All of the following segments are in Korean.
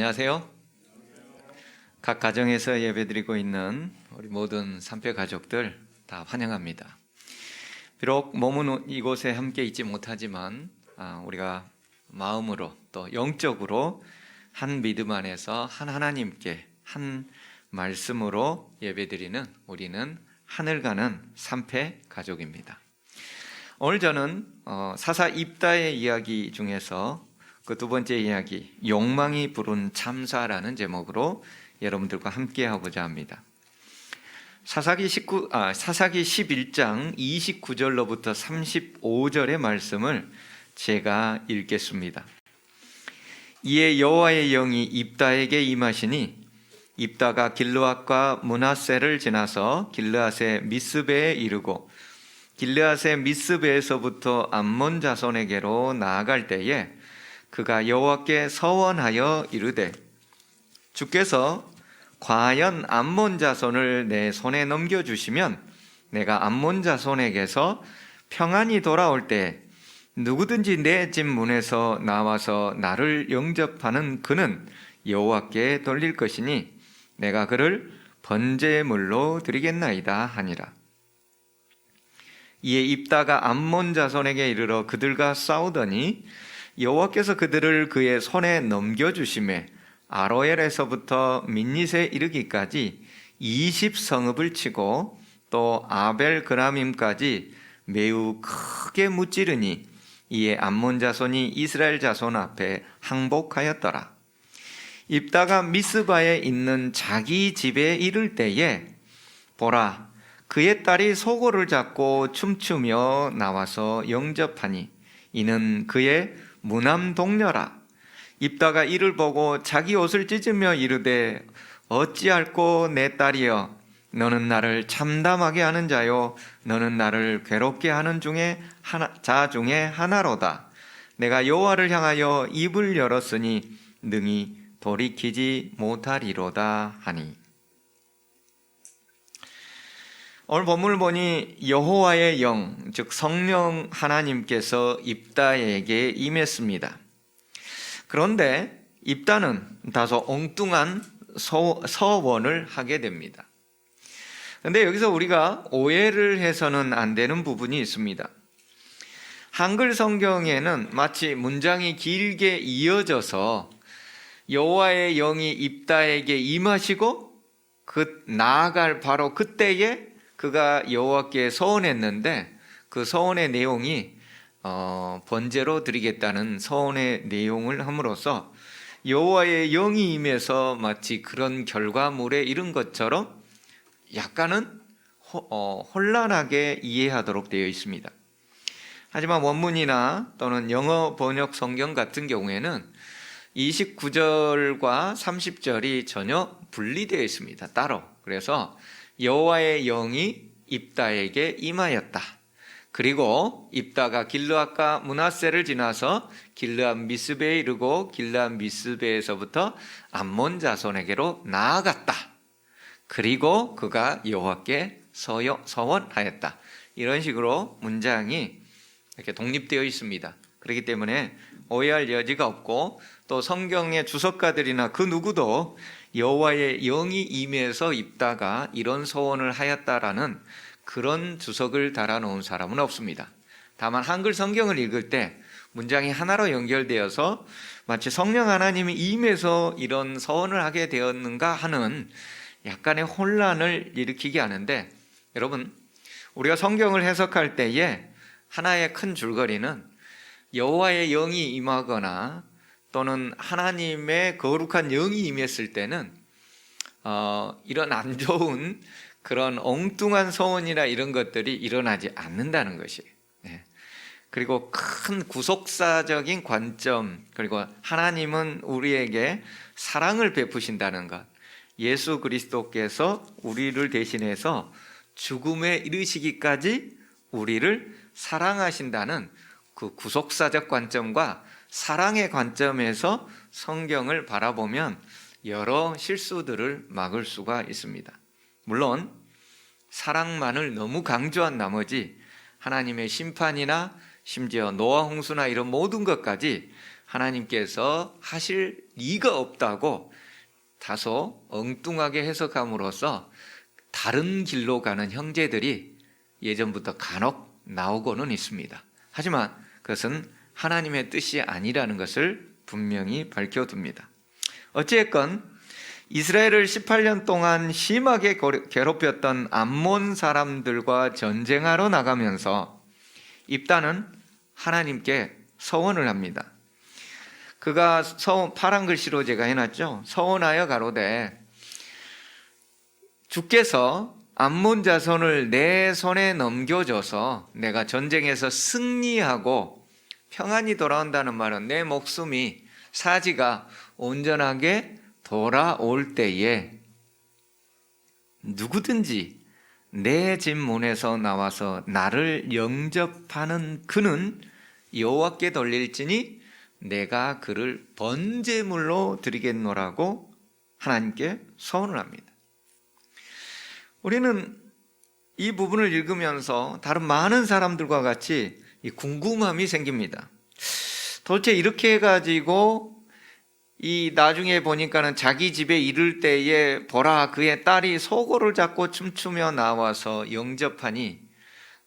안녕하세요. 각 가정에서 예배드리고 있는 우리 모든 산표 가족들 다 환영합니다. 비록 몸은 이곳에 함께 있지 못하지만 우리가 마음으로 또 영적으로 한 믿음 안에서 한 하나님께 한 말씀으로 예배드리는 우리는 하늘 가는 산패 가족입니다. 오늘 저는 사사 입다의 이야기 중에서 그 두 번째 이야기, 욕망이 부른 참사라는 제목으로 여러분들과 함께 하고자 합니다. 사사기 11장 29절로부터 35절의 말씀을 제가 읽겠습니다. 이에 여호와의 영이 입다에게 임하시니 입다가 길르앗과 므낫세를 지나서 길르앗의 미스베에 이르고 길르앗의 미스베에서부터 암몬 자손에게로 나아갈 때에 그가 여호와께 서원하여 이르되 주께서 과연 암몬 자손을 내 손에 넘겨주시면 내가 암몬 자손에게서 평안히 돌아올 때 누구든지 내 집 문에서 나와서 나를 영접하는 그는 여호와께 돌릴 것이니 내가 그를 번제물로 드리겠나이다 하니라. 이에 입다가 암몬 자손에게 이르러 그들과 싸우더니 여호와께서 그들을 그의 손에 넘겨주심에 아로엘에서부터 민닛에 이르기까지 20성읍을 치고 또 아벨 그라밈까지 매우 크게 무찌르니 이에 암몬 자손이 이스라엘 자손 앞에 항복하였더라. 입다가 미스바에 있는 자기 집에 이를 때에 보라, 그의 딸이 소고를 잡고 춤추며 나와서 영접하니 이는 그의 무남 동료라. 입다가 이를 보고 자기 옷을 찢으며 이르되 어찌할꼬 내 딸이여, 너는 나를 참담하게 하는 자요 너는 나를 괴롭게 하는 자 중에 하나로다. 내가 여호와를 향하여 입을 열었으니 능히 돌이키지 못하리로다 하니. 오늘 본문을 보니 여호와의 영, 즉 성령 하나님께서 입다에게 임했습니다. 그런데 입다는 다소 엉뚱한 서원을 하게 됩니다. 그런데 여기서 우리가 오해를 해서는 안 되는 부분이 있습니다. 한글 성경에는 마치 문장이 길게 이어져서 여호와의 영이 입다에게 임하시고 나아갈 바로 그때에 그가 여호와께 서원했는데 그 서원의 내용이 번제로 드리겠다는 서원의 내용을 함으로써 여호와의 영이 임해서 마치 그런 결과물에 이른 것처럼 약간은 혼란하게 이해하도록 되어 있습니다. 하지만 원문이나 또는 영어 번역 성경 같은 경우에는 29절과 30절이 전혀 분리되어 있습니다. 따로. 그래서 여호와의 영이 입다에게 임하였다. 그리고 입다가 길르앗과 므낫세를 지나서 길르앗 미스베에 이르고 길르앗 미스베에서부터 암몬 자손에게로 나아갔다. 그리고 그가 여호와께 서원하였다. 이런 식으로 문장이 이렇게 독립되어 있습니다. 그렇기 때문에 오해할 여지가 없고 또 성경의 주석가들이나 그 누구도 여호와의 영이 임해서 입다가 이런 서원을 하였다라는 그런 주석을 달아놓은 사람은 없습니다. 다만 한글 성경을 읽을 때 문장이 하나로 연결되어서 마치 성령 하나님이 임해서 이런 서원을 하게 되었는가 하는 약간의 혼란을 일으키게 하는데, 여러분, 우리가 성경을 해석할 때에 하나의 큰 줄거리는 여호와의 영이 임하거나 또는 하나님의 거룩한 영이 임했을 때는 이런 안 좋은 그런 엉뚱한 소원이나 이런 것들이 일어나지 않는다는 것이에요. 그리고 큰 구속사적인 관점, 그리고 하나님은 우리에게 사랑을 베푸신다는 것, 예수 그리스도께서 우리를 대신해서 죽음에 이르시기까지 우리를 사랑하신다는 그 구속사적 관점과 사랑의 관점에서 성경을 바라보면 여러 실수들을 막을 수가 있습니다. 물론 사랑만을 너무 강조한 나머지 하나님의 심판이나 심지어 노아 홍수나 이런 모든 것까지 하나님께서 하실 리가 없다고 다소 엉뚱하게 해석함으로써 다른 길로 가는 형제들이 예전부터 간혹 나오고는 있습니다. 하지만 그것은 하나님의 뜻이 아니라는 것을 분명히 밝혀둡니다. 어찌됐건 이스라엘을 18년 동안 심하게 괴롭혔던 암몬 사람들과 전쟁하러 나가면서 입다는 하나님께 서원을 합니다. 그가 파란 글씨로 제가 해놨죠. 서원하여 가로되 주께서 암몬 자손을 내 손에 넘겨줘서 내가 전쟁에서 승리하고 평안히 돌아온다는 말은 내 목숨이 사지가 온전하게 돌아올 때에 누구든지 내 집 문에서 나와서 나를 영접하는 그는 여호와께 돌릴지니 내가 그를 번제물로 드리겠노라고 하나님께 서원을 합니다. 우리는 이 부분을 읽으면서 다른 많은 사람들과 같이 궁금함이 생깁니다. 도대체 이렇게 해가지고 이 나중에 보니까는 자기 집에 이를 때에 보라 그의 딸이 소고를 잡고 춤추며 나와서 영접하니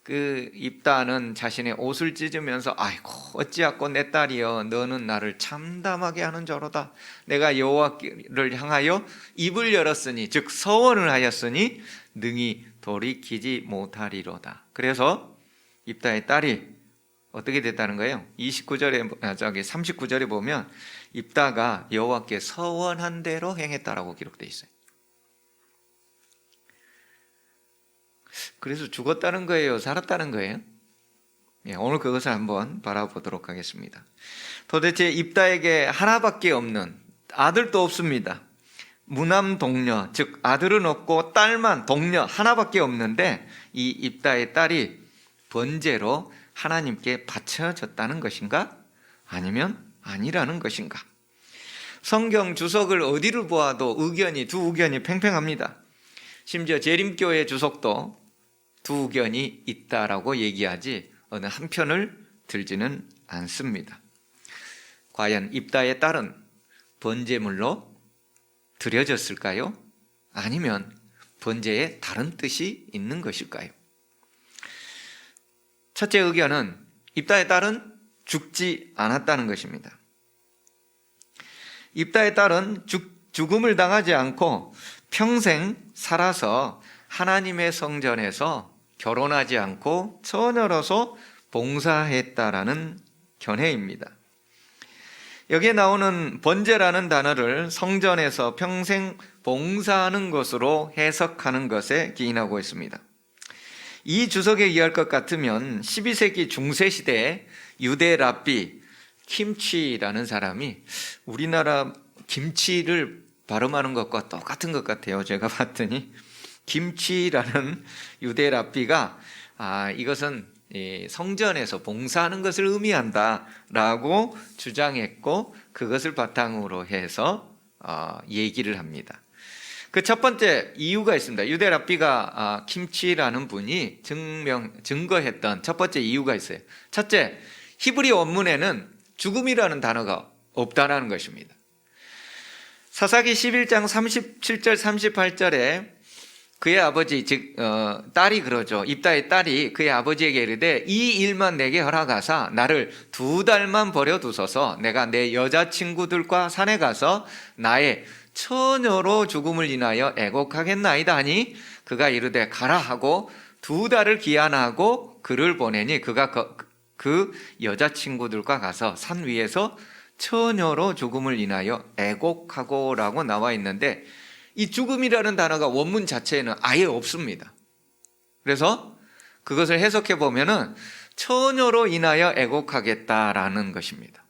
그 입다는 자신의 옷을 찢으면서 아이고 어찌하고 내 딸이여 너는 나를 참담하게 하는 자로다. 내가 여호와를 향하여 입을 열었으니 즉 서원을 하였으니 능히 돌이키지 못하리로다. 그래서 입다의 딸이 어떻게 됐다는 거예요? 39절에 보면 입다가 여호와께 서원한 대로 행했다라고 기록되어 있어요. 그래서 죽었다는 거예요? 살았다는 거예요? 오늘 그것을 한번 바라보도록 하겠습니다. 도대체 입다에게 하나밖에 없는 아들도 없습니다. 무남 동녀, 즉 아들은 없고 딸만 동녀 하나밖에 없는데 이 입다의 딸이 번제로 하나님께 바쳐졌다는 것인가? 아니면 아니라는 것인가? 성경 주석을 어디를 보아도 두 의견이 팽팽합니다. 심지어 재림교회 주석도 두 의견이 있다라고 얘기하지 어느 한 편을 들지는 않습니다. 과연 입다의 딸은 번제물로 드려졌을까요? 아니면 번제에 다른 뜻이 있는 것일까요? 첫째 의견은 입다의 딸은 죽지 않았다는 것입니다. 입다의 딸은 죽음을 당하지 않고 평생 살아서 하나님의 성전에서 결혼하지 않고 처녀로서 봉사했다라는 견해입니다. 여기에 나오는 번제라는 단어를 성전에서 평생 봉사하는 것으로 해석하는 것에 기인하고 있습니다. 이 주석에 의할 것 같으면 12세기 중세 시대에 유대 랍비 김치라는 사람이 우리나라 김치를 발음하는 것과 똑같은 것 같아요. 제가 봤더니 김치라는 유대 랍비가 이것은 성전에서 봉사하는 것을 의미한다라고 주장했고 그것을 바탕으로 해서 얘기를 합니다. 그 첫 번째 이유가 있습니다. 유대 랍비가 김치라는 분이 증거했던 첫 번째 이유가 있어요. 첫째, 히브리 원문에는 죽음이라는 단어가 없다라는 것입니다. 사사기 11장 37절 38절에 그의 아버지 즉 딸이 그러죠. 입다의 딸이 그의 아버지에게 이르되 이 일만 내게 허락하사 나를 2달만 버려두소서. 내가 내 여자친구들과 산에 가서 나의 처녀로 죽음을 인하여 애곡하겠나이다 하니 그가 이르되 가라 하고 2달을 기한하고 그를 보내니 그가 그 여자친구들과 가서 산 위에서 처녀로 죽음을 인하여 애곡하고 라고 나와 있는데 이 죽음이라는 단어가 원문 자체에는 아예 없습니다. 그래서 그것을 해석해 보면은 처녀로 인하여 애곡하겠다라는 것입니다.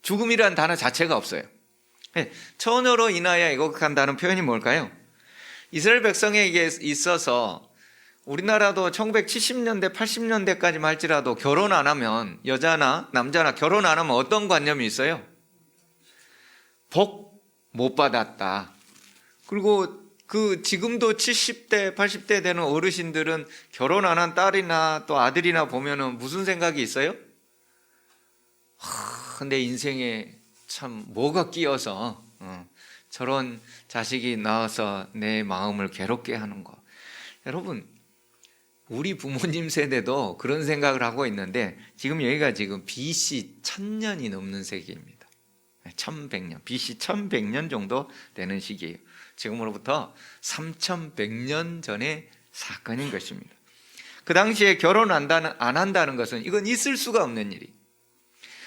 죽음이라는 단어 자체가 없어요. 처녀로 인하여 애곡한다는 표현이 뭘까요? 이스라엘 백성에게 있어서 우리나라도 1970년대, 80년대까지만 할지라도 결혼 안 하면 여자나 남자나 결혼 안 하면 어떤 관념이 있어요? 복 못 받았다. 그리고 지금도 70대, 80대 되는 어르신들은 결혼 안 한 딸이나 또 아들이나 보면은 무슨 생각이 있어요? 내 인생에 참 뭐가 끼어서 저런 자식이 나와서 내 마음을 괴롭게 하는 거. 여러분, 우리 부모님 세대도 그런 생각을 하고 있는데 지금 여기가 지금 BC 1000년이 넘는 세기입니다. 1100년, BC 1100년 정도 되는 시기예요. 지금으로부터 3100년 전의 사건인 것입니다. 그 당시에 결혼 안 한다는 것은 이건 있을 수가 없는 일이.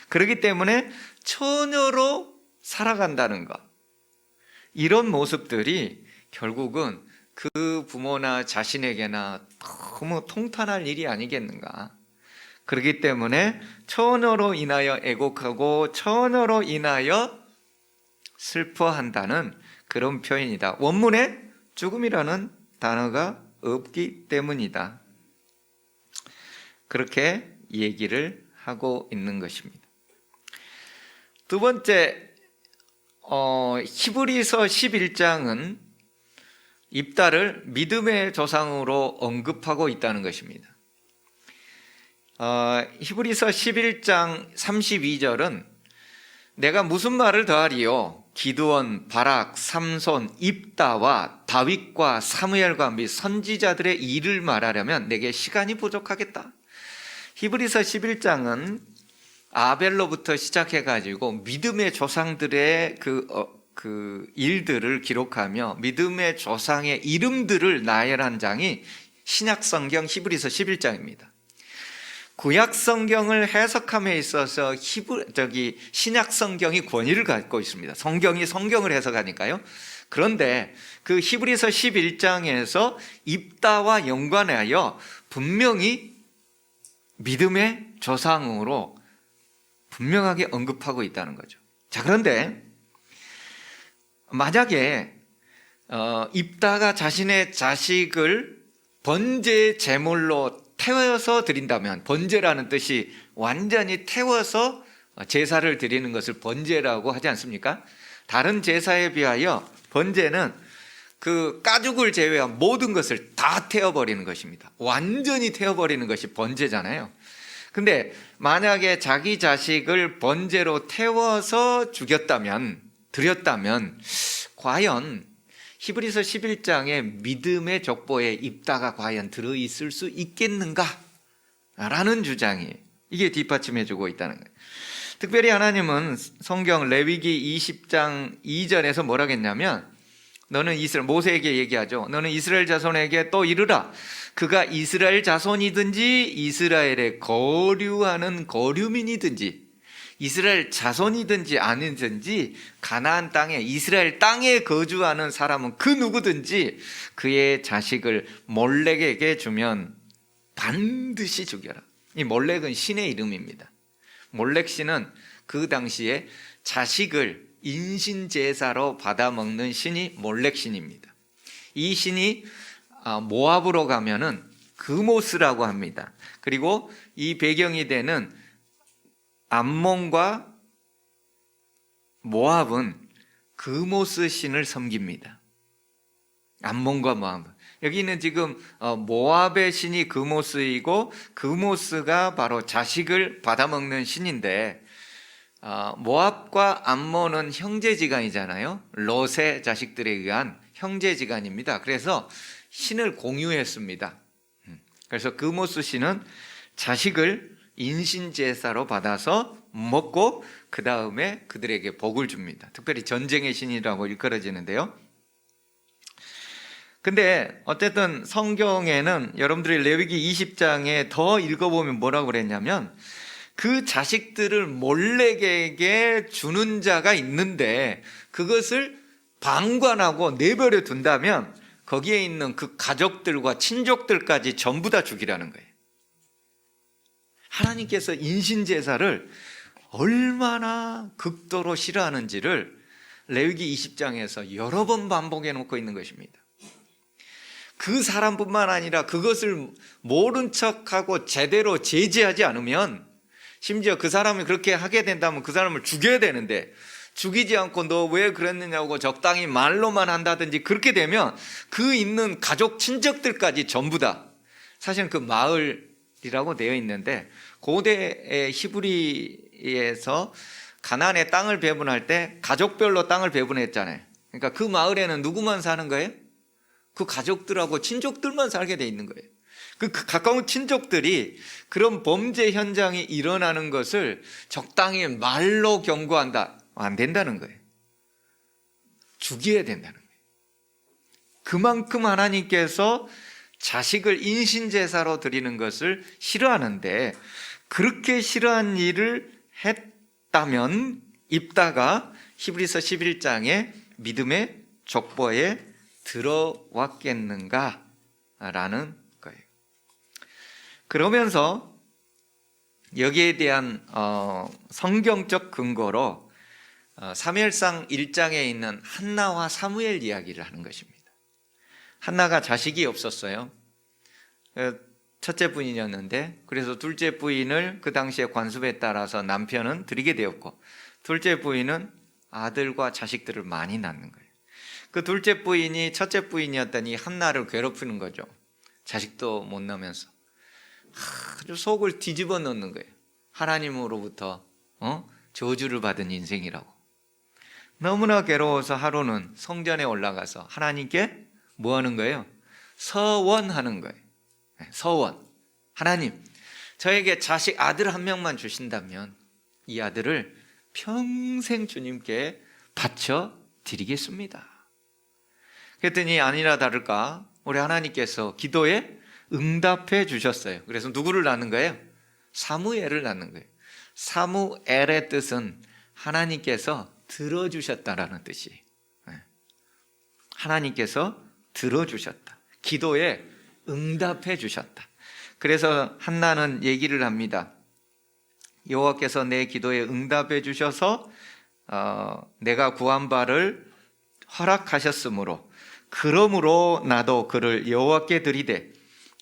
그렇기 때문에 처녀로 살아간다는 것, 이런 모습들이 결국은 그 부모나 자신에게나 너무 통탄할 일이 아니겠는가. 그렇기 때문에 처녀로 인하여 애곡하고 처녀로 인하여 슬퍼한다는 그런 표현이다. 원문에 죽음이라는 단어가 없기 때문이다. 그렇게 얘기를 하고 있는 것입니다. 두 번째, 히브리서 11장은 입다를 믿음의 조상으로 언급하고 있다는 것입니다. 히브리서 11장 32절은 내가 무슨 말을 더하리요? 기드온, 바락, 삼손, 입다와 다윗과 사무엘과 및 선지자들의 일을 말하려면 내게 시간이 부족하겠다. 히브리서 11장은 아벨로부터 시작해가지고 믿음의 조상들의 그 일들을 기록하며 믿음의 조상의 이름들을 나열한 장이 신약성경 히브리서 11장입니다. 구약성경을 해석함에 있어서 신약성경이 권위를 갖고 있습니다. 성경이 성경을 해석하니까요. 그런데 그 히브리서 11장에서 입다와 연관하여 분명히 믿음의 조상으로 분명하게 언급하고 있다는 거죠. 자, 그런데 만약에 입다가 자신의 자식을 번제 제물로 태워서 드린다면, 번제라는 뜻이 완전히 태워서 제사를 드리는 것을 번제라고 하지 않습니까? 다른 제사에 비하여 번제는 그 가죽을 제외한 모든 것을 다 태워버리는 것입니다. 완전히 태워버리는 것이 번제잖아요. 근데 만약에 자기 자식을 번제로 태워서 드렸다면 과연 히브리서 11장의 믿음의 족보에 입다가 과연 들어있을 수 있겠는가? 라는 주장이 이게 뒷받침해주고 있다는 거예요. 특별히 하나님은 성경 레위기 20장 2절에서 뭐라고 했냐면 너는 모세에게 얘기하죠. 너는 이스라엘 자손에게 또 이르라. 그가 이스라엘 자손이든지 이스라엘에 거류하는 거류민이든지 이스라엘 자손이든지 아니든지 가나안 땅에 이스라엘 땅에 거주하는 사람은 그 누구든지 그의 자식을 몰렉에게 주면 반드시 죽여라. 이 몰렉은 신의 이름입니다. 몰렉 신은 그 당시에 자식을 인신제사로 받아먹는 신이 몰렉 신입니다. 이 신이 모압으로 가면은 그모스라고 합니다. 그리고 이 배경이 되는 암몬과 모압은 그모스 신을 섬깁니다. 암몬과 모압. 여기는 지금 모압의 신이 그모스이고 그모스가 바로 자식을 받아먹는 신인데 모압과 암몬은 형제지간이잖아요. 롯의 자식들에 의한 형제지간입니다. 그래서 신을 공유했습니다. 그래서 그모스 신은 자식을 인신제사로 받아서 먹고 그 다음에 그들에게 복을 줍니다. 특별히 전쟁의 신이라고 일컬어지는데요. 근데 어쨌든 성경에는 여러분들이 레위기 20장에 더 읽어보면 뭐라고 그랬냐면 그 자식들을 몰렉에게 주는 자가 있는데 그것을 방관하고 내버려 둔다면 거기에 있는 그 가족들과 친족들까지 전부 다 죽이라는 거예요. 하나님께서 인신제사를 얼마나 극도로 싫어하는지를 레위기 20장에서 여러 번 반복해 놓고 있는 것입니다. 그 사람뿐만 아니라 그것을 모른 척하고 제대로 제지하지 않으면 심지어 그 사람이 그렇게 하게 된다면 그 사람을 죽여야 되는데 죽이지 않고 너 왜 그랬느냐고 적당히 말로만 한다든지 그렇게 되면 그 있는 가족 친척들까지 전부 다 사실은 그 마을이라고 되어 있는데 고대의 히브리 마을에서 가나안의 땅을 배분할 때 가족별로 땅을 배분했잖아요. 그러니까 그 마을에는 누구만 사는 거예요? 그 가족들하고 친족들만 살게 돼 있는 거예요. 그 가까운 친족들이 그런 범죄 현장이 일어나는 것을 적당히 말로 경고한다. 안 된다는 거예요. 죽여야 된다는 거예요. 그만큼 하나님께서 자식을 인신제사로 드리는 것을 싫어하는데, 그렇게 싫어한 일을 했다면 입다가 히브리서 11장에 믿음의 족보에 들어왔겠는가 라는 거예요. 그러면서 여기에 대한 성경적 근거로 사무엘상 1장에 있는 한나와 사무엘 이야기를 하는 것입니다. 한나가 자식이 없었어요. 첫째 부인이었는데, 그래서 둘째 부인을 그 당시에 관습에 따라서 남편은 드리게 되었고, 둘째 부인은 아들과 자식들을 많이 낳는 거예요. 그 둘째 부인이 첫째 부인이었더니 한나를 괴롭히는 거죠. 자식도 못 낳으면서 아주 속을 뒤집어 놓는 거예요. 하나님으로부터 저주를 받은 인생이라고. 너무나 괴로워서 하루는 성전에 올라가서 하나님께 뭐 하는 거예요? 서원하는 거예요. 서원. 하나님, 저에게 자식 아들 한 명만 주신다면 이 아들을 평생 주님께 바쳐 드리겠습니다. 그랬더니 아니나 다를까 우리 하나님께서 기도에 응답해 주셨어요. 그래서 누구를 낳는 거예요? 사무엘을 낳는 거예요. 사무엘의 뜻은 하나님께서 들어주셨다라는 뜻이에요. 하나님께서 들어주셨다. 기도에 응답해 주셨다. 그래서 한나는 얘기를 합니다. 여호와께서 내 기도에 응답해 주셔서 내가 구한 바를 허락하셨으므로, 그러므로 나도 그를 여호와께 드리되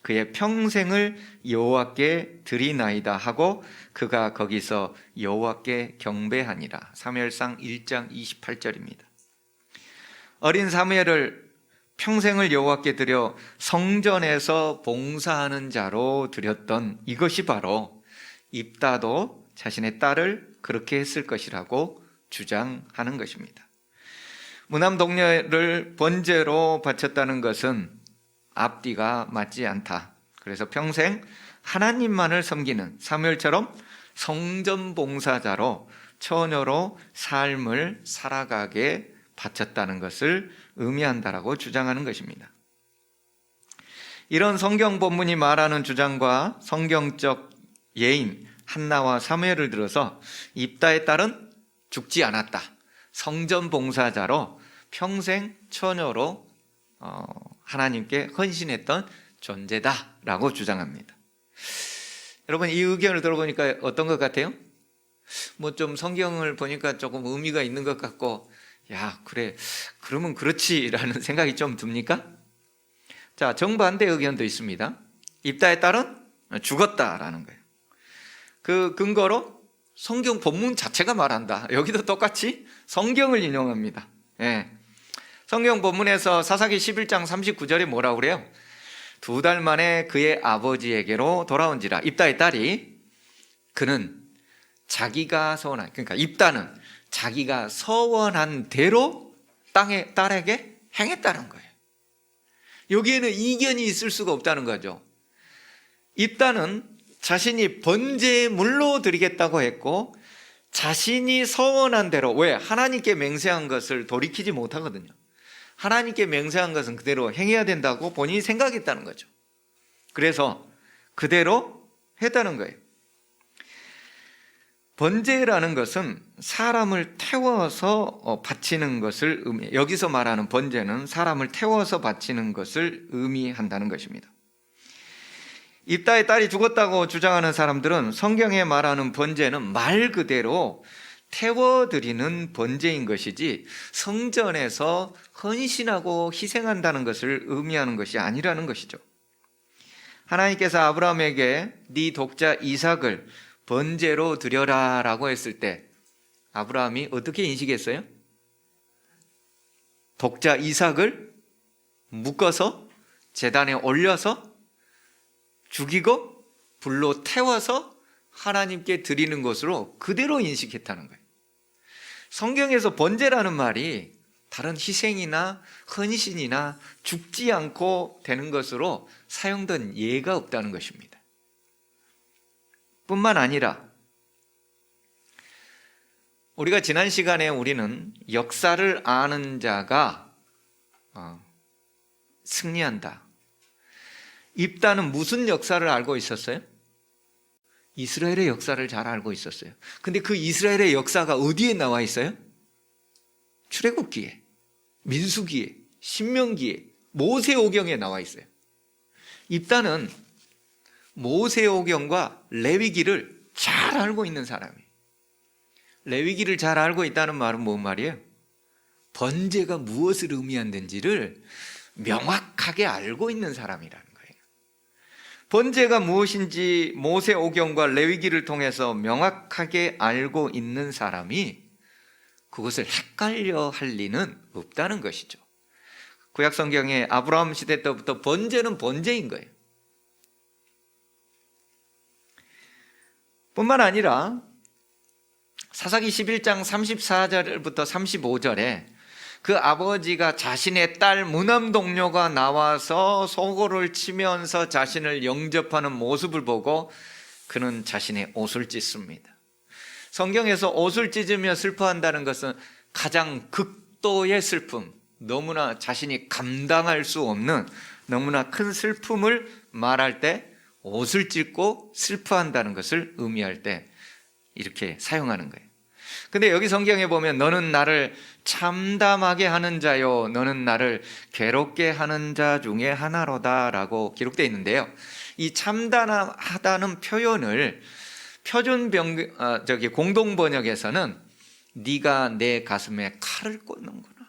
그의 평생을 여호와께 드리나이다 하고 그가 거기서 여호와께 경배하니라. 사무엘상 1장 28절입니다. 어린 사무엘을 평생을 여호와께 드려 성전에서 봉사하는 자로 드렸던 이것이 바로 입다도 자신의 딸을 그렇게 했을 것이라고 주장하는 것입니다. 무남동녀를 번제로 바쳤다는 것은 앞뒤가 맞지 않다. 그래서 평생 하나님만을 섬기는 사무엘처럼 성전 봉사자로 처녀로 삶을 살아가게 바쳤다는 것을 의미한다라고 주장하는 것입니다. 이런 성경 본문이 말하는 주장과 성경적 예인 한나와 사무엘을 들어서 입다의 딸은 죽지 않았다. 성전 봉사자로 평생 처녀로 하나님께 헌신했던 존재다라고 주장합니다. 여러분, 이 의견을 들어보니까 어떤 것 같아요? 뭐 좀 성경을 보니까 조금 의미가 있는 것 같고, 야, 그래, 그러면 그렇지라는 생각이 좀 듭니까? 자, 정반대 의견도 있습니다. 입다의 딸은 죽었다라는 거예요. 그 근거로 성경 본문 자체가 말한다. 여기도 똑같이 성경을 인용합니다. 예. 성경 본문에서 사사기 11장 39절에 뭐라고 그래요? 2달 만에 그의 아버지에게로 돌아온지라. 입다의 딸이, 그는 자기가 서원한, 그러니까 입다는 자기가 서원한 대로 딸에게 행했다는 거예요. 여기에는 이견이 있을 수가 없다는 거죠. 입다는 자신이 번제물로 드리겠다고 했고, 자신이 서원한 대로, 왜? 하나님께 맹세한 것을 돌이키지 못하거든요. 하나님께 맹세한 것은 그대로 행해야 된다고 본인이 생각했다는 거죠. 그래서 그대로 했다는 거예요. 번제라는 것은 사람을 태워서 바치는 것을 의미해요. 여기서 말하는 번제는 사람을 태워서 바치는 것을 의미한다는 것입니다. 입다의 딸이 죽었다고 주장하는 사람들은 성경에 말하는 번제는 말 그대로 태워드리는 번제인 것이지 성전에서 헌신하고 희생한다는 것을 의미하는 것이 아니라는 것이죠. 하나님께서 아브라함에게 네 독자 이삭을 번제로 드려라 라고 했을 때 아브라함이 어떻게 인식했어요? 독자 이삭을 묶어서 제단에 올려서 죽이고 불로 태워서 하나님께 드리는 것으로 그대로 인식했다는 거예요. 성경에서 번제라는 말이 다른 희생이나 헌신이나 죽지 않고 되는 것으로 사용된 예가 없다는 것입니다. 뿐만 아니라 우리가 지난 시간에 우리는 역사를 아는 자가 승리한다. 입다는 무슨 역사를 알고 있었어요? 이스라엘의 역사를 잘 알고 있었어요. 근데 그 이스라엘의 역사가 어디에 나와 있어요? 출애굽기에, 민수기에, 신명기에, 모세오경에 나와 있어요. 입다는 모세오경과 레위기를 잘 알고 있는 사람이에요. 레위기를 잘 알고 있다는 말은 뭔 말이에요? 번제가 무엇을 의미하는지를 명확하게 알고 있는 사람이라는 거예요. 번제가 무엇인지 모세오경과 레위기를 통해서 명확하게 알고 있는 사람이 그것을 헷갈려 할 리는 없다는 것이죠. 구약 성경에 아브라함 시대 때부터 번제는 번제인 거예요. 뿐만 아니라 사사기 11장 34절부터 35절에 그 아버지가 자신의 딸 무남 동료가 나와서 소고를 치면서 자신을 영접하는 모습을 보고 그는 자신의 옷을 찢습니다. 성경에서 옷을 찢으며 슬퍼한다는 것은 가장 극도의 슬픔, 너무나 자신이 감당할 수 없는 너무나 큰 슬픔을 말할 때 옷을 찢고 슬퍼한다는 것을 의미할 때 이렇게 사용하는 거예요. 근데 여기 성경에 보면 너는 나를 참담하게 하는 자요, 너는 나를 괴롭게 하는 자 중에 하나로다 라고 기록되어 있는데요, 이 참담하다는 표현을 표준 공동 번역에서는 네가 내 가슴에 칼을 꽂는구나,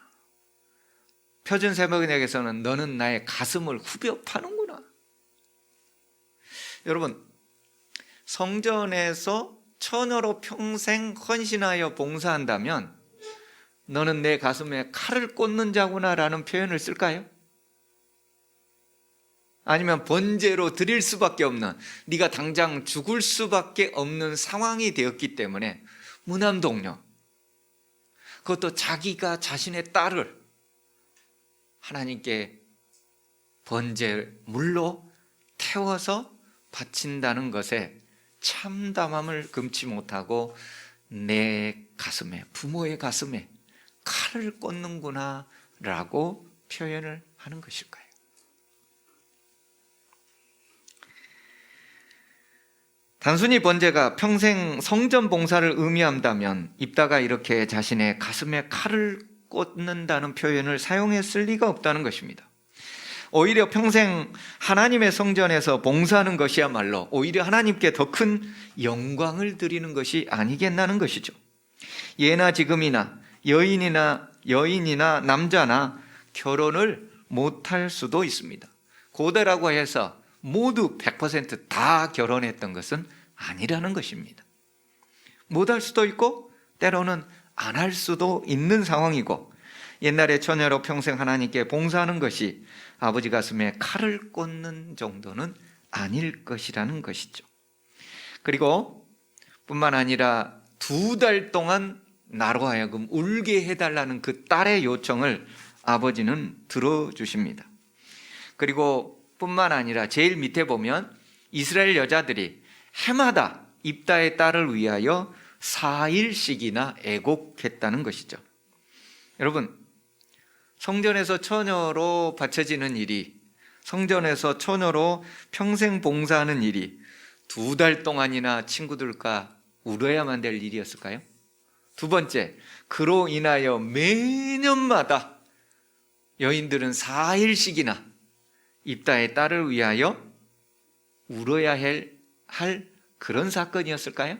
표준 세번역에서는 너는 나의 가슴을 후벼 파는구나. 여러분, 성전에서 처녀로 평생 헌신하여 봉사한다면 너는 내 가슴에 칼을 꽂는 자구나 라는 표현을 쓸까요? 아니면 번제로 드릴 수밖에 없는, 네가 당장 죽을 수밖에 없는 상황이 되었기 때문에 무남 동료, 그것도 자기가 자신의 딸을 하나님께 번제물로 태워서 바친다는 것에 참담함을 금치 못하고 내 가슴에, 부모의 가슴에 칼을 꽂는구나 라고 표현을 하는 것일까요? 단순히 번제가 평생 성전 봉사를 의미한다면 입다가 이렇게 자신의 가슴에 칼을 꽂는다는 표현을 사용했을 리가 없다는 것입니다. 오히려 평생 하나님의 성전에서 봉사하는 것이야말로 오히려 하나님께 더 큰 영광을 드리는 것이 아니겠나는 것이죠. 예나 지금이나 여인이나 남자나 결혼을 못할 수도 있습니다. 고대라고 해서 모두 100% 결혼했던 것은 아니라는 것입니다. 못할 수도 있고 때로는 안 할 수도 있는 상황이고, 옛날에 처녀로 평생 하나님께 봉사하는 것이 아버지 가슴에 칼을 꽂는 정도는 아닐 것이라는 것이죠. 그리고 뿐만 아니라 2달 동안 나로 하여금 울게 해달라는 그 딸의 요청을 아버지는 들어주십니다. 그리고 뿐만 아니라 제일 밑에 보면 이스라엘 여자들이 해마다 입다의 딸을 위하여 4일씩이나 애곡했다는 것이죠. 여러분, 성전에서 처녀로 바쳐지는 일이, 성전에서 처녀로 평생 봉사하는 일이 2달 동안이나 친구들과 울어야만 될 일이었을까요? 두 번째, 그로 인하여 매년마다 여인들은 4일씩이나 입다의 딸을 위하여 울어야 할 그런 사건이었을까요?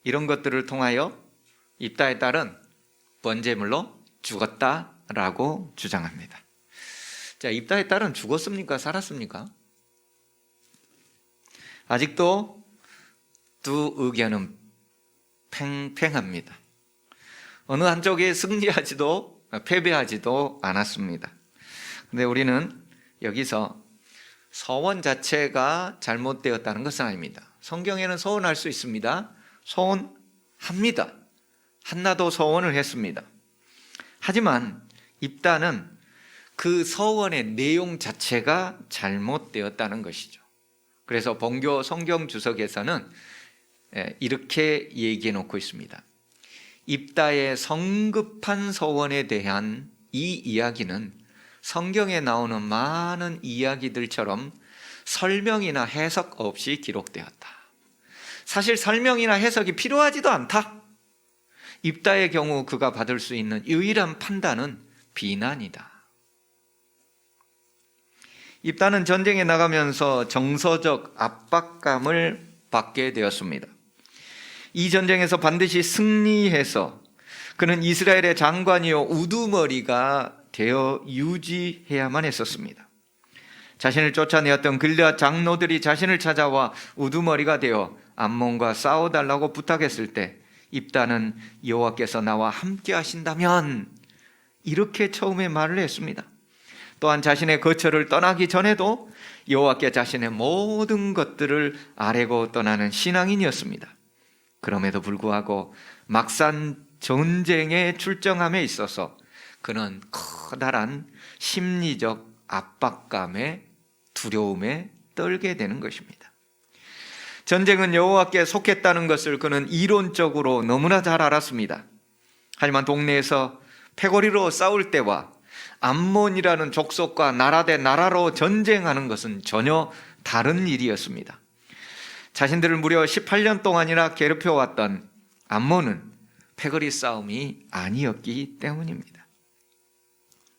이런 것들을 통하여 입다의 딸은 번제물로 죽었다라고 주장합니다. 자, 입다의 딸은 죽었습니까? 살았습니까? 아직도 두 의견은 팽팽합니다. 어느 한쪽에 패배하지도 않았습니다. 근데 우리는 여기서 서원 자체가 잘못되었다는 것은 아닙니다. 성경에는 서원할 수 있습니다. 서원합니다. 한나도 서원을 했습니다. 하지만 입다는 그 서원의 내용 자체가 잘못되었다는 것이죠. 그래서 본교 성경 주석에서는 이렇게 얘기해 놓고 있습니다. 입다의 성급한 서원에 대한 이 이야기는 성경에 나오는 많은 이야기들처럼 설명이나 해석 없이 기록되었다. 사실 설명이나 해석이 필요하지도 않다. 입다의 경우 그가 받을 수 있는 유일한 판단은 비난이다. 입다는 전쟁에 나가면서 정서적 압박감을 받게 되었습니다. 이 전쟁에서 반드시 승리해서 그는 이스라엘의 장관이요 우두머리가 되어 유지해야만 했었습니다. 자신을 쫓아내었던 길르앗 장로들이 자신을 찾아와 우두머리가 되어 암몬과 싸워달라고 부탁했을 때 입다는 여호와께서 나와 함께 하신다면 이렇게 처음에 말을 했습니다. 또한 자신의 거처를 떠나기 전에도 여호와께 자신의 모든 것들을 아뢰고 떠나는 신앙인이었습니다. 그럼에도 불구하고 막상 전쟁에 출정함에 있어서 그는 커다란 심리적 압박감에 두려움에 떨게 되는 것입니다. 전쟁은 여호와께 속했다는 것을 그는 이론적으로 너무나 잘 알았습니다. 하지만 동네에서 패거리로 싸울 때와 암몬이라는 족속과 나라 대 나라로 전쟁하는 것은 전혀 다른 일이었습니다. 자신들을 무려 18년 동안이나 괴롭혀왔던 암몬은 패거리 싸움이 아니었기 때문입니다.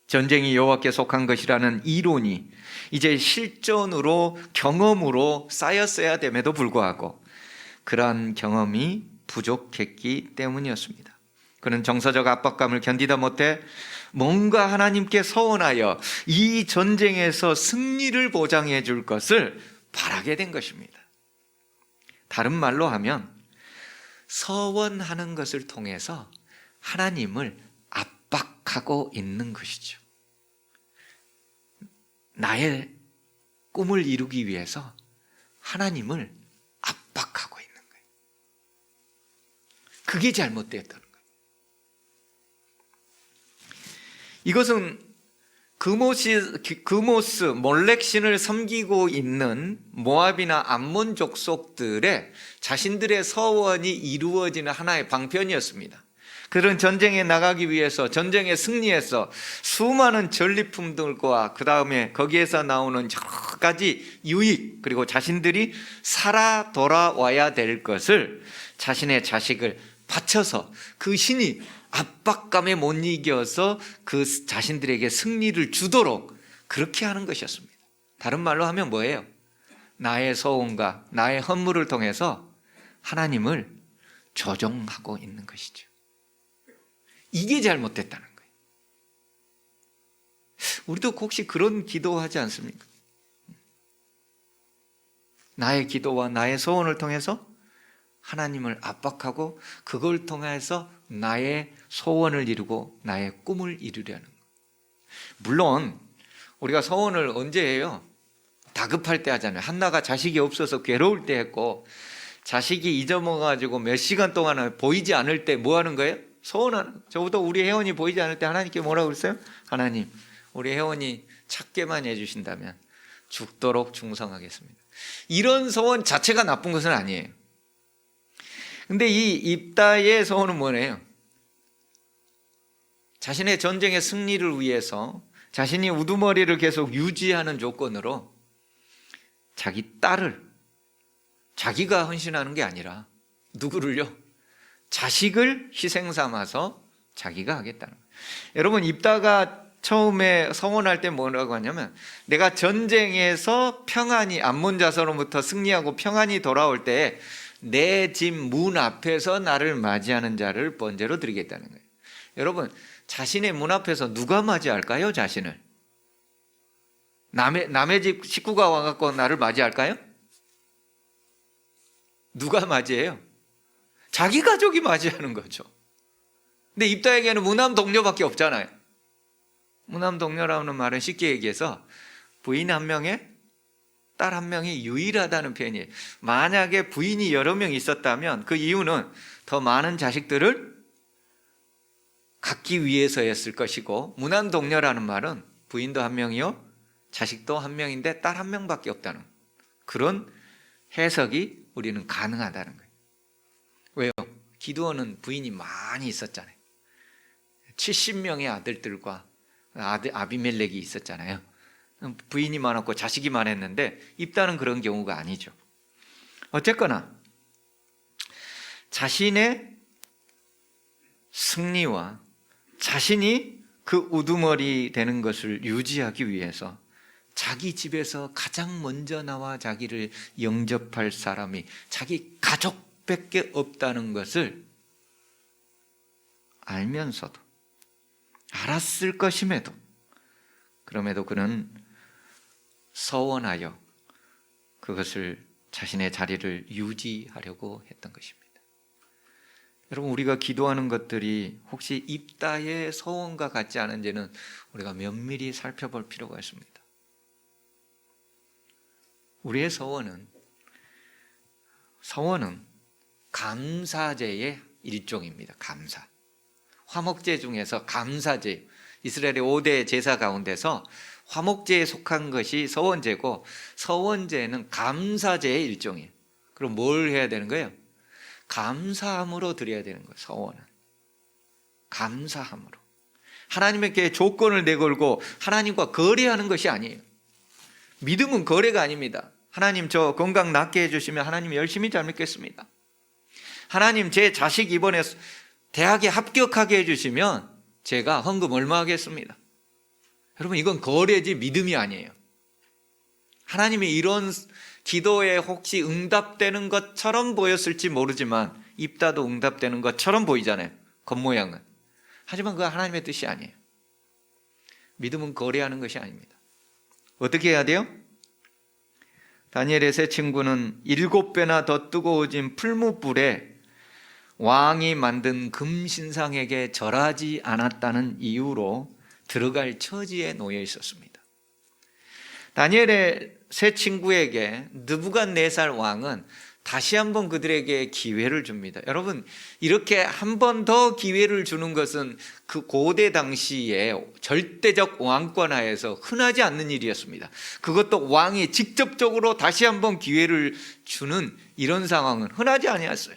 전쟁이 여호와께 속한 것이라는 이론이 이제 실전으로 경험으로 쌓였어야 됨에도 불구하고 그러한 경험이 부족했기 때문이었습니다. 그는 정서적 압박감을 견디다 못해 뭔가 하나님께 서원하여 이 전쟁에서 승리를 보장해 줄 것을 바라게 된 것입니다. 다른 말로 하면 서원하는 것을 통해서 하나님을 압박하고 있는 것이죠. 나의 꿈을 이루기 위해서 하나님을 압박하고 있는 거예요. 그게 잘못되었다는 거예요. 이것은 그모스 몰렉신을 섬기고 있는 모압이나 암몬 족속들의 자신들의 서원이 이루어지는 하나의 방편이었습니다. 그런 전쟁에 나가기 위해서 전쟁에 승리해서 수많은 전리품들과 그 다음에 거기에서 나오는 여러 가지 유익 그리고 자신들이 살아 돌아와야 될 것을 자신의 자식을 바쳐서 그 신이 압박감에 못 이겨서 그 자신들에게 승리를 주도록 그렇게 하는 것이었습니다. 다른 말로 하면 뭐예요? 나의 소원과 나의 헌물을 통해서 하나님을 조종하고 있는 것이죠. 이게 잘못됐다는 거예요. 우리도 혹시 그런 기도하지 않습니까? 나의 기도와 나의 소원을 통해서 하나님을 압박하고 그걸 통해서 나의 소원을 이루고 나의 꿈을 이루려는 것. 물론 우리가 소원을 언제 해요? 다급할 때 하잖아요. 한나가 자식이 없어서 괴로울 때 했고 자식이 잊어먹어가지고 몇 시간 동안 보이지 않을 때 뭐 하는 거예요? 소원하는. 저보다 우리 혜원이 보이지 않을 때 하나님께 뭐라고 그랬어요? 하나님, 우리 혜원이 찾게만 해주신다면 죽도록 충성하겠습니다. 이런 소원 자체가 나쁜 것은 아니에요. 근데 이 입다의 소원은 뭐래요? 자신의 전쟁의 승리를 위해서 자신이 우두머리를 계속 유지하는 조건으로 자기 딸을 자기가 헌신하는 게 아니라 누구를요? 자식을 희생 삼아서 자기가 하겠다는 거예요. 여러분 입다가 처음에 서원할 때 뭐라고 하냐면 내가 전쟁에서 평안히 암몬 자손으로부터 승리하고 평안히 돌아올 때 내 집 문 앞에서 나를 맞이하는 자를 번제로 드리겠다는 거예요. 여러분 자신의 문 앞에서 누가 맞이할까요? 자신을 남의 집 식구가 와갖고 나를 맞이할까요? 누가 맞이해요? 자기 가족이 맞이하는 거죠. 근데 입다에게는 무남 동료밖에 없잖아요. 무남 동료라는 말은 쉽게 얘기해서 부인 한 명에 딸 한 명이 유일하다는 표현이에요. 만약에 부인이 여러 명 있었다면 그 이유는 더 많은 자식들을 갖기 위해서였을 것이고, 무난동녀라는 말은 부인도 한 명이요 자식도 한 명인데 딸 한 명밖에 없다는 그런 해석이 우리는 가능하다는 거예요. 왜요? 기드온은 부인이 많이 있었잖아요. 70명의 아들들과 아비멜렉이 있었잖아요. 부인이 많았고 자식이 많았는데 입다는 그런 경우가 아니죠. 어쨌거나 자신의 승리와 자신이 그 우두머리 되는 것을 유지하기 위해서 자기 집에서 가장 먼저 나와 자기를 영접할 사람이 자기 가족밖에 없다는 것을 알면서도, 알았을 것임에도, 그럼에도 그는 서원하여 그것을 자신의 자리를 유지하려고 했던 것입니다. 여러분, 우리가 기도하는 것들이 혹시 입다의 서원과 같지 않은지는 우리가 면밀히 살펴볼 필요가 있습니다. 우리의 서원은 감사제의 일종입니다. 감사. 화목제 중에서 감사제, 이스라엘의 5대 제사 가운데서 화목제에 속한 것이 서원제고, 서원제는 감사제의 일종이에요. 그럼 뭘 해야 되는 거예요? 감사함으로 드려야 되는 거예요. 서원은 감사함으로, 하나님께 조건을 내걸고 하나님과 거래하는 것이 아니에요. 믿음은 거래가 아닙니다. 하나님, 저 건강 낫게 해주시면 하나님 열심히 잘 믿겠습니다. 하나님, 제 자식 이번에 대학에 합격하게 해주시면 제가 헌금 얼마 하겠습니다. 여러분, 이건 거래지 믿음이 아니에요. 하나님이 이런 기도에 혹시 응답되는 것처럼 보였을지 모르지만 입다도 응답되는 것처럼 보이잖아요, 겉모양은. 하지만 그건 하나님의 뜻이 아니에요. 믿음은 거래하는 것이 아닙니다. 어떻게 해야 돼요? 다니엘의 세 친구는 7배나 더 뜨거워진 풀무불에 왕이 만든 금신상에게 절하지 않았다는 이유로 들어갈 처지에 놓여 있었습니다. 다니엘의 세 친구에게 느부갓네살 왕은 다시 한번 그들에게 기회를 줍니다. 여러분, 이렇게 한 번 더 기회를 주는 것은 그 고대 당시에 절대적 왕권 하에서 흔하지 않는 일이었습니다. 그것도 왕이 직접적으로 다시 한번 기회를 주는 이런 상황은 흔하지 아니었어요.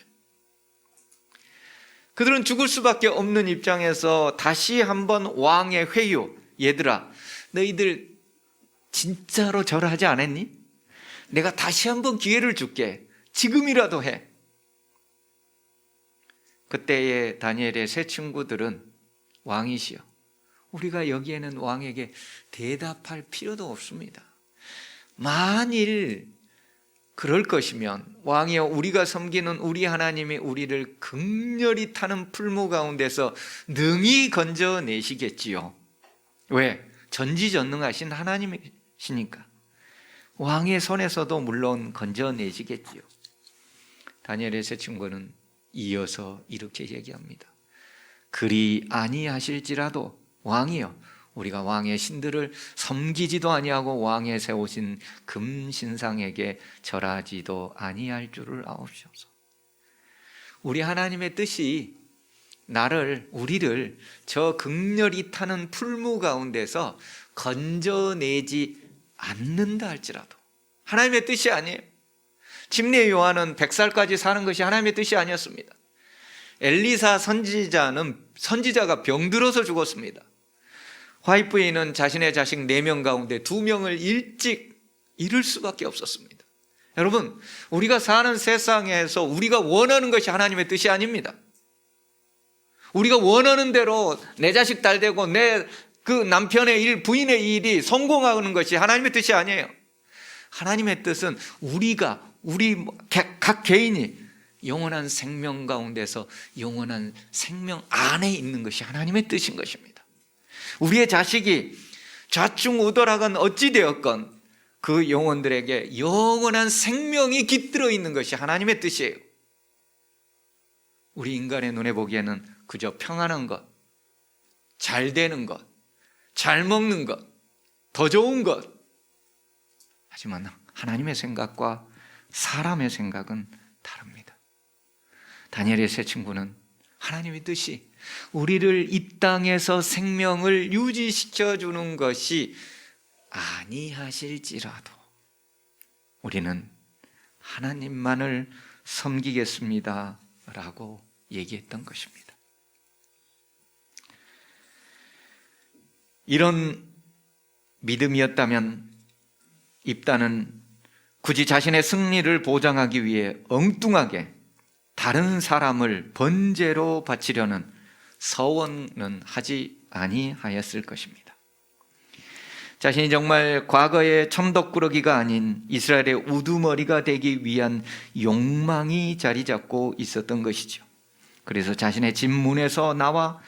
그들은 죽을 수밖에 없는 입장에서 다시 한번 왕의 회유, 얘들아, 너희들 진짜로 절하지 않았니? 내가 다시 한번 기회를 줄게. 지금이라도 해. 그때의 다니엘의 세 친구들은 왕이시여, 우리가 여기에는 왕에게 대답할 필요도 없습니다. 만일 그럴 것이면 왕이여, 우리가 섬기는 우리 하나님이 우리를 극렬히 타는 풀무 가운데서 능히 건져내시겠지요. 왜? 전지전능하신 하나님이시니까. 왕의 손에서도 물론 건져내시겠지요. 다니엘의 세 친구는 이어서 이렇게 얘기합니다. 그리 아니하실지라도 왕이여, 우리가 왕의 신들을 섬기지도 아니하고 왕의 세우신 금신상에게 절하지도 아니할 줄을 아옵소서. 우리 하나님의 뜻이 우리를 저 극렬히 타는 풀무 가운데서 건져내지 않는다 할지라도, 하나님의 뜻이 아니에요. 침례 요한은 100살까지 사는 것이 하나님의 뜻이 아니었습니다. 엘리사 선지자가 병들어서 죽었습니다. 화이프인은 자신의 자식 4명 가운데 2명을 일찍 잃을 수밖에 없었습니다. 여러분, 우리가 사는 세상에서 우리가 원하는 것이 하나님의 뜻이 아닙니다. 우리가 원하는 대로 내 자식 잘 되고 내 그 남편의 일, 부인의 일이 성공하는 것이 하나님의 뜻이 아니에요. 하나님의 뜻은 우리 각 개인이 영원한 생명 가운데서 영원한 생명 안에 있는 것이 하나님의 뜻인 것입니다. 우리의 자식이 좌충우돌하건 어찌되었건 그 영혼들에게 영원한 생명이 깃들어 있는 것이 하나님의 뜻이에요. 우리 인간의 눈에 보기에는 그저 평안한 것, 잘 되는 것, 잘 먹는 것, 더 좋은 것, 하지만 하나님의 생각과 사람의 생각은 다릅니다. 다니엘의 세 친구는 하나님의 뜻이 우리를 이 땅에서 생명을 유지시켜 주는 것이 아니하실지라도 우리는 하나님만을 섬기겠습니다 라고 얘기했던 것입니다. 이런 믿음이었다면 입다는 굳이 자신의 승리를 보장하기 위해 엉뚱하게 다른 사람을 번제로 바치려는 서원은 하지 아니하였을 것입니다. 자신이 정말 과거의 천덕꾸러기가 아닌 이스라엘의 우두머리가 되기 위한 욕망이 자리 잡고 있었던 것이죠. 그래서 자신의 집 문에서 나와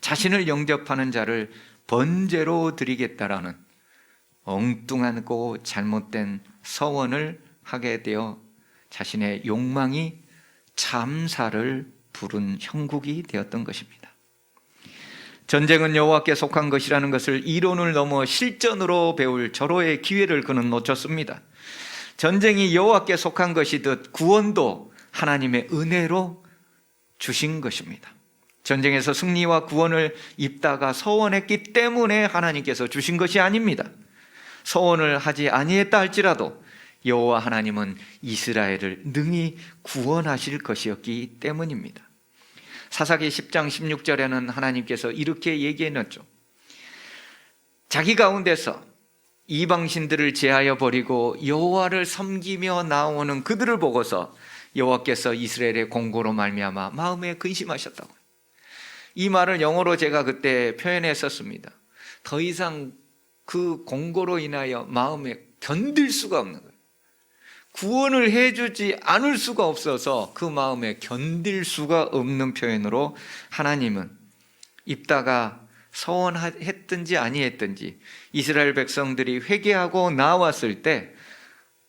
자신을 영접하는 자를 번제로 드리겠다라는 엉뚱하고 잘못된 서원을 하게 되어 자신의 욕망이 참사를 부른 형국이 되었던 것입니다. 전쟁은 여호와께 속한 것이라는 것을 이론을 넘어 실전으로 배울 절호의 기회를 그는 놓쳤습니다. 전쟁이 여호와께 속한 것이듯 구원도 하나님의 은혜로 주신 것입니다. 전쟁에서 승리와 구원을 입다가 서원했기 때문에 하나님께서 주신 것이 아닙니다. 서원을 하지 아니했다 할지라도 여호와 하나님은 이스라엘을 능히 구원하실 것이었기 때문입니다. 사사기 10장 16절에는 하나님께서 이렇게 얘기해놨죠. 자기 가운데서 이방신들을 제하여 버리고 여호와를 섬기며 나오는 그들을 보고서 여호와께서 이스라엘의 공고로 말미암아 마음에 근심하셨다고. 이 말을 영어로 제가 그때 표현했었습니다. 더 이상 그 공고로 인하여 마음에 견딜 수가 없는 거예요. 구원을 해주지 않을 수가 없어서 그 마음에 견딜 수가 없는 표현으로 하나님은 입다가 서원했든지 아니했든지 이스라엘 백성들이 회개하고 나왔을 때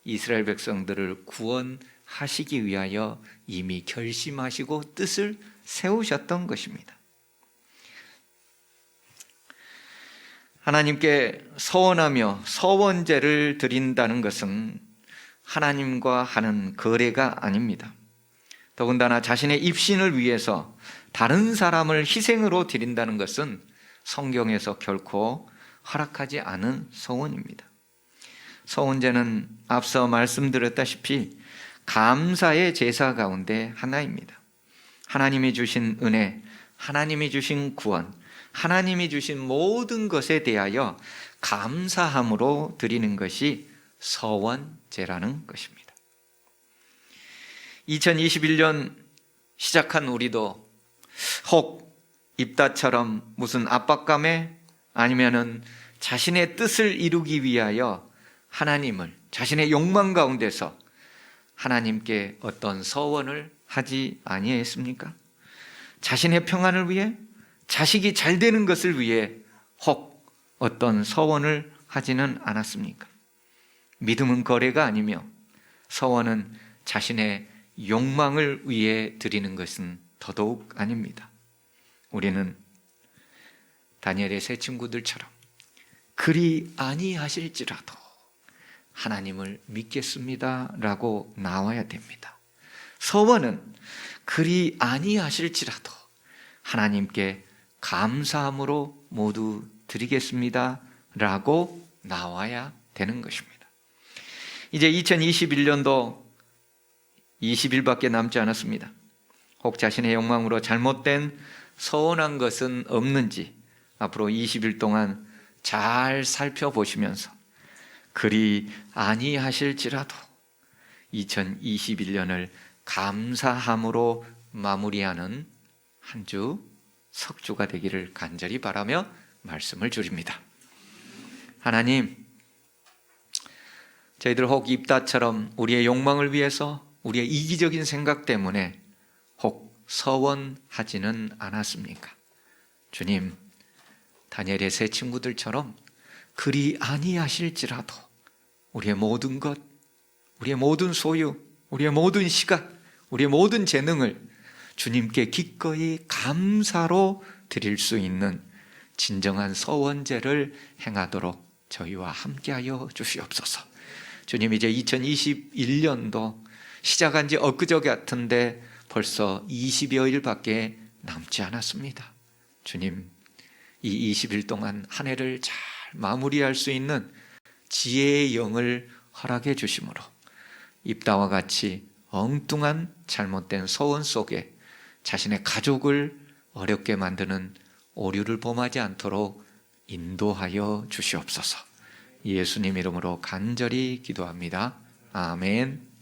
이스라엘 백성들을 구원하시기 위하여 이미 결심하시고 뜻을 세우셨던 것입니다. 하나님께 서원하며 서원제를 드린다는 것은 하나님과 하는 거래가 아닙니다. 더군다나 자신의 입신을 위해서 다른 사람을 희생으로 드린다는 것은 성경에서 결코 허락하지 않은 서원입니다. 서원제는 앞서 말씀드렸다시피 감사의 제사 가운데 하나입니다. 하나님이 주신 은혜, 하나님이 주신 구원, 하나님이 주신 모든 것에 대하여 감사함으로 드리는 것이 서원제라는 것입니다. 2021년 시작한 우리도 혹 입다처럼 무슨 압박감에 아니면은 자신의 뜻을 이루기 위하여 하나님을 자신의 욕망 가운데서 하나님께 어떤 서원을 하지 아니했습니까? 자신의 평안을 위해, 자식이 잘 되는 것을 위해 혹 어떤 서원을 하지는 않았습니까? 믿음은 거래가 아니며 서원은 자신의 욕망을 위해 드리는 것은 더더욱 아닙니다. 우리는 다니엘의 세 친구들처럼 그리 아니하실지라도 하나님을 믿겠습니다 라고 나와야 됩니다. 서원은 그리 아니하실지라도 하나님께 감사함으로 모두 드리겠습니다 라고 나와야 되는 것입니다. 이제 2021년도 20일밖에 남지 않았습니다. 혹 자신의 욕망으로 잘못된 서운한 것은 없는지 앞으로 20일 동안 잘 살펴보시면서 그리 아니하실지라도 2021년을 감사함으로 마무리하는 한 주 석주가 되기를 간절히 바라며 말씀을 드립니다. 하나님, 저희들 혹 입다처럼 우리의 욕망을 위해서 우리의 이기적인 생각 때문에 혹 서원하지는 않았습니까? 주님, 다니엘의 세 친구들처럼 그리 아니하실지라도 우리의 모든 것, 우리의 모든 소유, 우리의 모든 시간, 우리의 모든 재능을 주님께 기꺼이 감사로 드릴 수 있는 진정한 서원제를 행하도록 저희와 함께하여 주시옵소서. 주님, 이제 2021년도 시작한 지 엊그저 같은데 벌써 20여일밖에 남지 않았습니다. 주님, 이 20일 동안 한 해를 잘 마무리할 수 있는 지혜의 영을 허락해 주심으로 입다와 같이 엉뚱한 잘못된 소원 속에 자신의 가족을 어렵게 만드는 오류를 범하지 않도록 인도하여 주시옵소서. 예수님 이름으로 간절히 기도합니다. 아멘.